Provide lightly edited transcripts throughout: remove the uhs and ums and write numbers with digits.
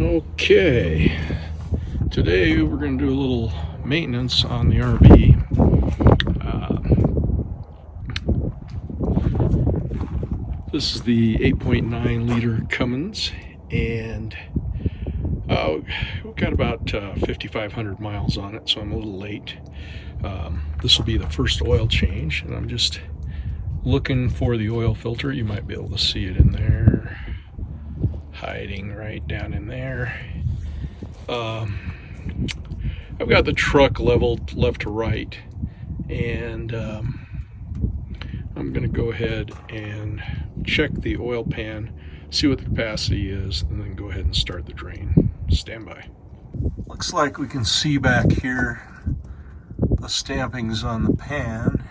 Okay, today we're going to do a little maintenance on the RV. This is the 8.9 liter Cummins, and we've got about 5,500 miles on it, so I'm a little late. This will be the first oil change, and I'm just looking for the oil filter. You might be able to see it in there, hiding right down in there. I've got the truck leveled left to right, and I'm going to go ahead and check the oil pan, see what the capacity is, and then go ahead and start the drain. Stand by. Looks like we can see back here the stampings on the pan,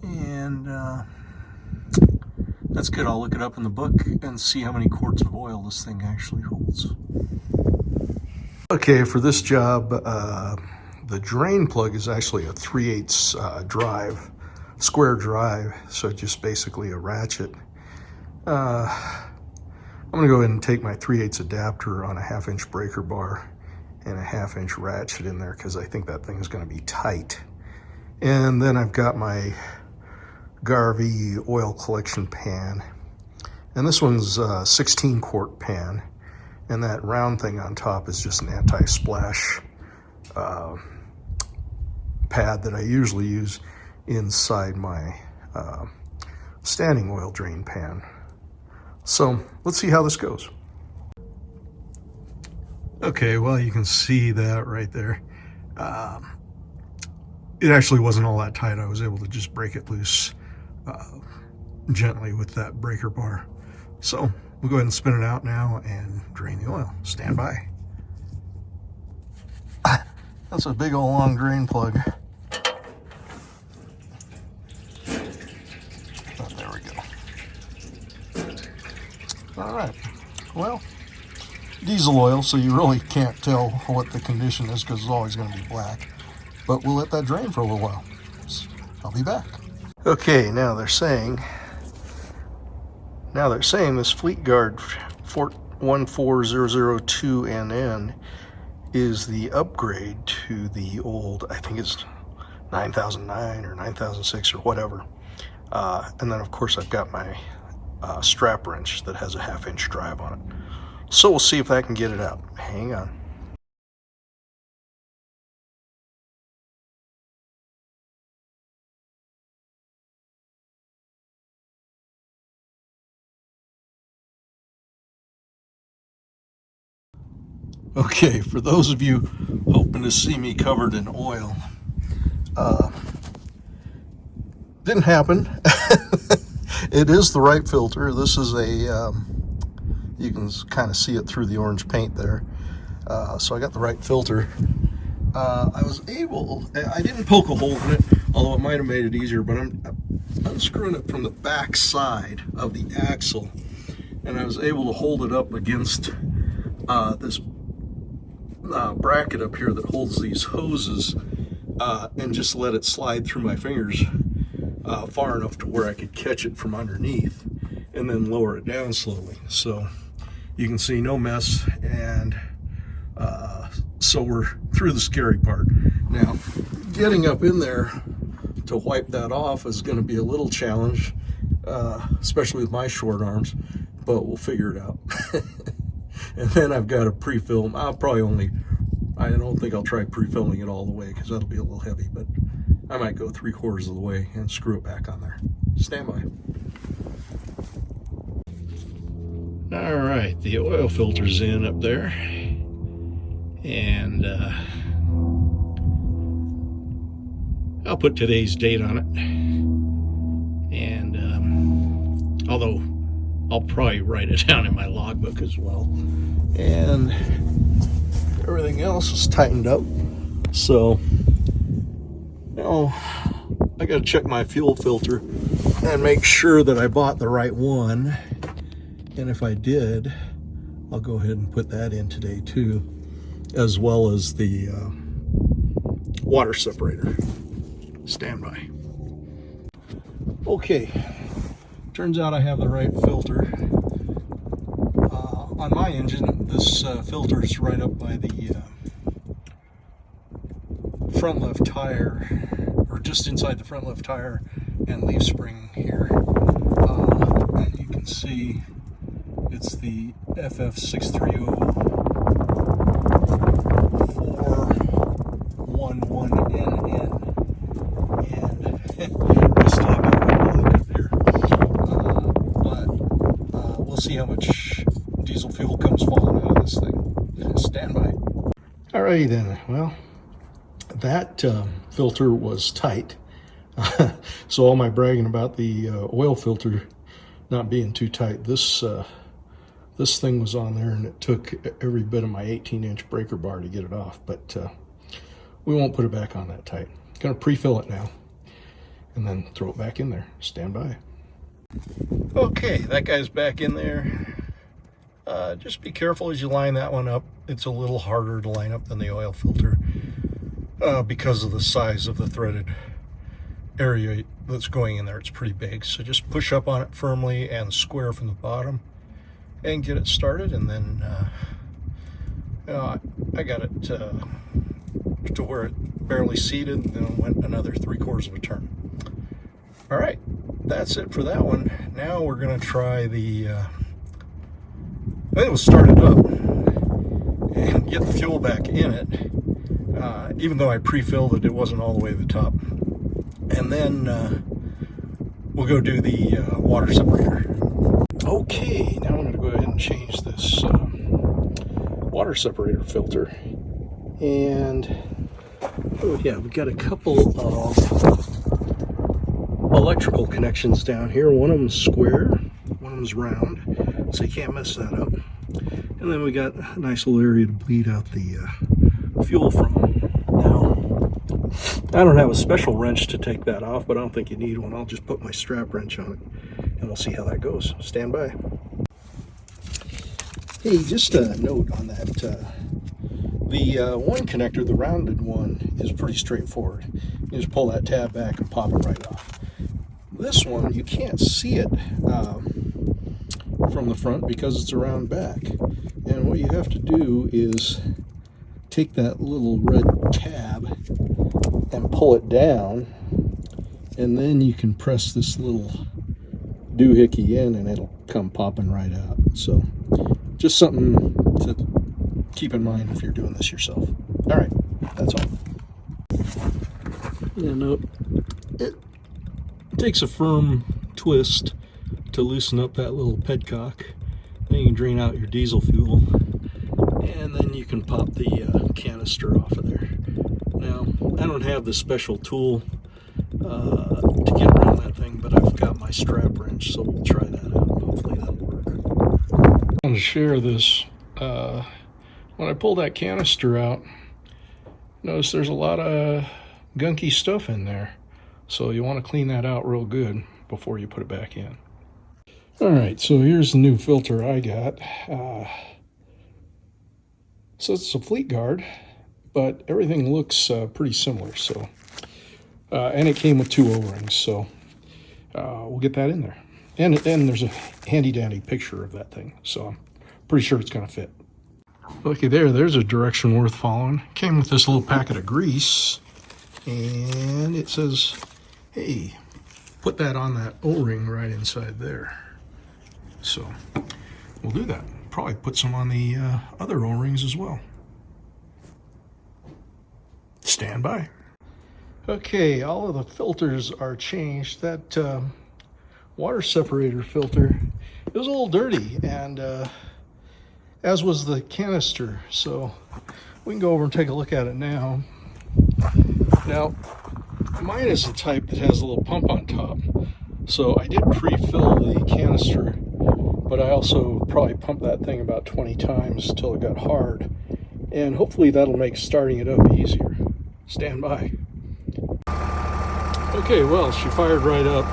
and that's good. I'll look it up in the book and see how many quarts of oil this thing actually holds. Okay, for this job, the drain plug is actually a 3/8 drive, square drive, so just basically a ratchet. I'm going to go ahead and take my 3/8 adapter on a 1/2 inch breaker bar and a 1/2 inch ratchet in there because I think that thing is going to be tight. And then I've got my Garvey oil collection pan, and this one's a 16 quart pan, and that round thing on top is just an anti-splash pad that I usually use inside my standing oil drain pan. So let's see how this goes. Okay, well, you can see that right there. It actually wasn't all that tight. I was able to just break it loose gently with that breaker bar. So we'll go ahead and spin it out now and drain the oil. Stand by. That's a big old long drain plug. Oh, there we go. All right, well, diesel oil, so you really can't tell what the condition is because it's always going to be black. But we'll let that drain for a little while. I'll be back. Okay, now they're saying this Fleet Guard 14002NN is the upgrade to the old, I think it's 9009 or 9006 or whatever. And then of course I've got my strap wrench that has a 1/2 inch drive on it. So we'll see if I can get it out. Hang on. Okay, for those of you hoping to see me covered in oil, didn't happen. It is the right filter. This is a, you can kind of see it through the orange paint there. So I got the right filter. I didn't poke a hole in it, although it might have made it easier, but I'm unscrewing it from the back side of the axle, and I was able to hold it up against this bracket up here that holds these hoses, and just let it slide through my fingers far enough to where I could catch it from underneath and then lower it down slowly. So you can see no mess, and so we're through the scary part. Now, getting up in there to wipe that off is going to be a little challenge, especially with my short arms, but we'll figure it out. And then I've got a pre-film. I don't think I'll try pre-filming it all the way because that'll be a little heavy, but I might go 3/4 of the way and screw it back on there. Stand by. All right, the oil filter's in up there, and I'll put today's date on it, and although I'll probably write it down in my logbook as well. And everything else is tightened up. So now I got to check my fuel filter and make sure that I bought the right one. And if I did, I'll go ahead and put that in today too, as well as the water separator. Stand by. Okay, turns out I have the right filter. on my engine, this filter is right up by the front left tire, or just inside the front left tire and leaf spring here. And you can see it's the FF630-411NN, and I still have that link up here. But we'll see how much diesel fuel comes falling out of this thing. Stand by. Alrighty then. Well, that filter was tight. So all my bragging about the oil filter not being too tight, this thing was on there, and it took every bit of my 18-inch breaker bar to get it off. But we won't put it back on that tight. Gonna pre-fill it now and then throw it back in there. Stand by. Okay, that guy's back in there. Just be careful as you line that one up. It's a little harder to line up than the oil filter because of the size of the threaded area that's going in there. It's pretty big, so just push up on it firmly and square from the bottom and get it started. And then I got it to where it barely seated, and then went another 3/4 of a turn. All right, that's it for that one. Now we're gonna try the I think we'll start it up and get the fuel back in it, even though I pre-filled it, it wasn't all the way to the top. And then we'll go do the water separator. Okay, now I'm going to go ahead and change this water separator filter. And oh yeah, we've got a couple of electrical connections down here. One of them's square, one of them's round, so you can't mess that up. And then we got a nice little area to bleed out the fuel from. Now, I don't have a special wrench to take that off, but I don't think you need one. I'll just put my strap wrench on it, and we'll see how that goes. Stand by. Hey, just a note on that. The one connector, the rounded one, is pretty straightforward. You just pull that tab back and pop it right off. This one, you can't see it from the front because it's around back. And what you have to do is take that little red tab and pull it down, and then you can press this little doohickey in and it'll come popping right out. So just something to keep in mind if you're doing this yourself. All right, that's all. And it takes a firm twist to loosen up that little pedcock. Then you can drain out your diesel fuel, and then you can pop the canister off of there. Now, I don't have the special tool to get around that thing, but I've got my strap wrench, so we'll try that out. Hopefully that'll work. I want to share this. When I pull that canister out, notice there's a lot of gunky stuff in there. So you want to clean that out real good before you put it back in. All right, so here's the new filter I got. So it's a Fleet Guard, but everything looks pretty similar. So, and it came with 2 O-rings, so we'll get that in there. And there's a handy-dandy picture of that thing, so I'm pretty sure it's going to fit. Okay, there's a direction worth following. Came with this little packet of grease, and it says, hey, put that on that O-ring right inside there. So we'll do that. Probably put some on the other O-rings as well. Stand by. Okay, all of the filters are changed. That water separator filter, it was a little dirty, and as was the canister. So we can go over and take a look at it now. Now, mine is the type that has a little pump on top. So I did pre-fill the canister, but I also probably pumped that thing about 20 times till it got hard. And hopefully that'll make starting it up easier. Stand by. Okay, well, she fired right up.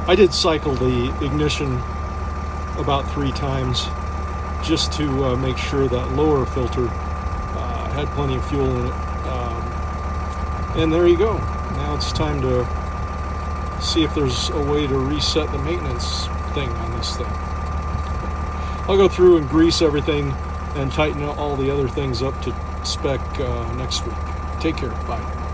I did cycle the ignition about 3 times just to make sure that lower filter had plenty of fuel in it. And there you go. Now it's time to see if there's a way to reset the maintenance thing on this thing. I'll go through and grease everything and tighten all the other things up to spec next week. Take care. Bye.